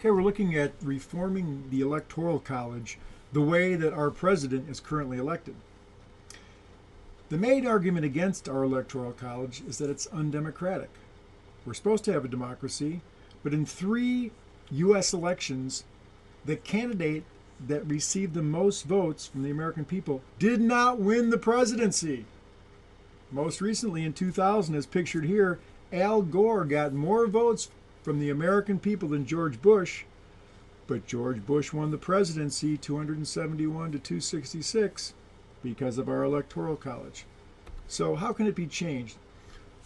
Okay, we're looking at reforming the Electoral College the way that our president is currently elected. The main argument against our Electoral College is that it's undemocratic. We're supposed to have a democracy, but in 3 U.S. elections, the candidate that received the most votes from the American people did not win the presidency. Most recently in 2000, as pictured here, Al Gore got more votes from the American people than George Bush, but George Bush won the presidency 271 to 266 because of our Electoral College. So how can it be changed?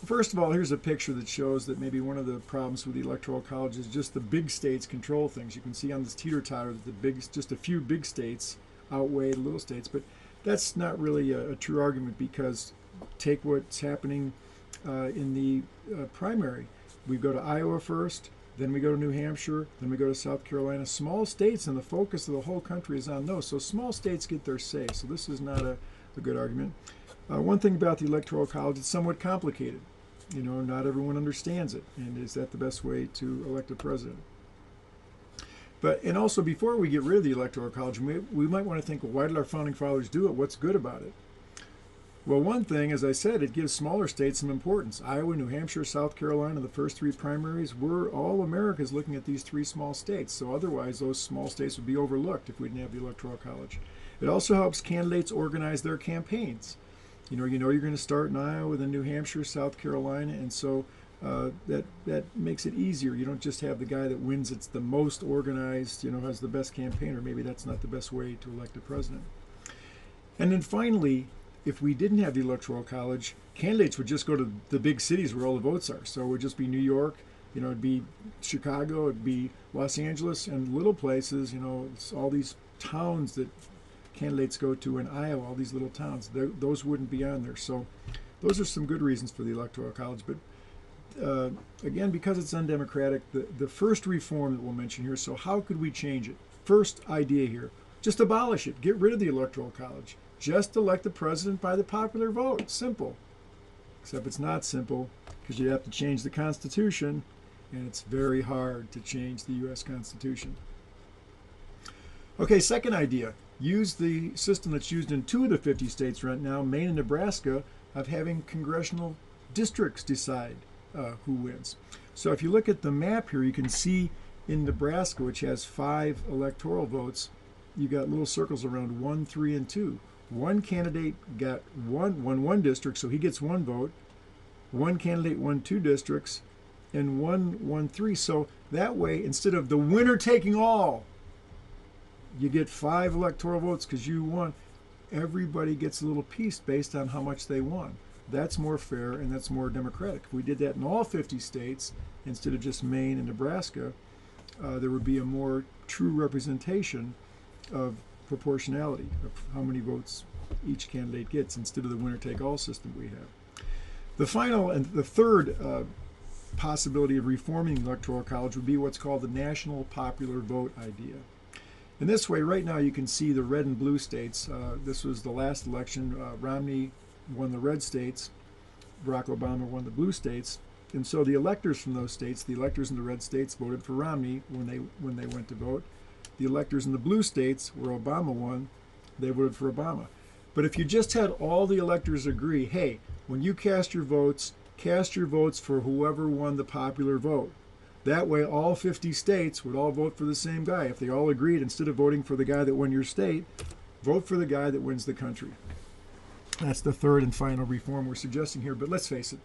First of all, here's a picture that shows that maybe one of the problems with the Electoral College is just the big states control things. You can see on this teeter-totter that just a few big states outweigh the little states, but that's not really a true argument, because take what's happening in the primary. We go to Iowa first, then we go to New Hampshire, then we go to South Carolina. Small states, and the focus of the whole country is on those. So small states get their say. So this is not a good argument. One thing about the Electoral College, it's somewhat complicated. You know, not everyone understands it. And is that the best way to elect a president? And also, before we get rid of the Electoral College, we might want to think, well, why did our founding fathers do it? What's good about it? Well, one thing, as I said, it gives smaller states some importance. Iowa, New Hampshire, South Carolina, the first 3 primaries, all America's looking at these 3 small states. So otherwise, those small states would be overlooked if we didn't have the Electoral College. It also helps candidates organize their campaigns. You know you're going to start in Iowa, then New Hampshire, South Carolina, and so that makes it easier. You don't just have the guy that wins, it's the most organized, has the best campaign, or maybe that's not the best way to elect a president. And then finally, if we didn't have the Electoral College, candidates would just go to the big cities where all the votes are. So it would just be New York, it'd be Chicago, it'd be Los Angeles, and little places, it's all these towns that candidates go to in Iowa, all these little towns. Those wouldn't be on there. So those are some good reasons for the Electoral College. But again, because it's undemocratic, the first reform that we'll mention here, so how could we change it? First idea here, just abolish it. Get rid of the Electoral College. Just elect the president by the popular vote. Simple. Except it's not simple, because you have to change the Constitution, and it's very hard to change the U.S. Constitution. Okay, second idea. Use the system that's used in 2 of the 50 states right now, Maine and Nebraska, of having congressional districts decide who wins. So if you look at the map here, you can see in Nebraska, which has 5 electoral votes, you got little circles around 1, 3, and 2. One candidate won one district, so he gets 1 vote. One candidate won 2 districts, and one won 3. So that way, instead of the winner taking all, you get 5 electoral votes because you won. Everybody gets a little piece based on how much they won. That's more fair, and that's more democratic. If we did that in all 50 states, instead of just Maine and Nebraska, there would be a more true representation of proportionality, of how many votes each candidate gets, instead of the winner-take-all system we have. The final and the third possibility of reforming the Electoral College would be what's called the national popular vote idea. In this way, right now you can see the red and blue states. This was the last election. Romney won the red states. Barack Obama won the blue states. And so the electors from those states, the electors in the red states, voted for Romney when they went to vote. The electors in the blue states, where Obama won, they voted for Obama. But if you just had all the electors agree, hey, when you cast your votes for whoever won the popular vote. That way, all 50 states would all vote for the same guy. If they all agreed, instead of voting for the guy that won your state, vote for the guy that wins the country. That's the third and final reform we're suggesting here. But let's face it,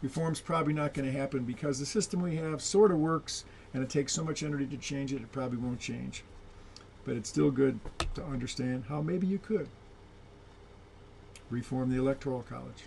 reform's probably not going to happen, because the system we have sort of works, and it takes so much energy to change it, it probably won't change. But it's still good to understand how maybe you could reform the Electoral College.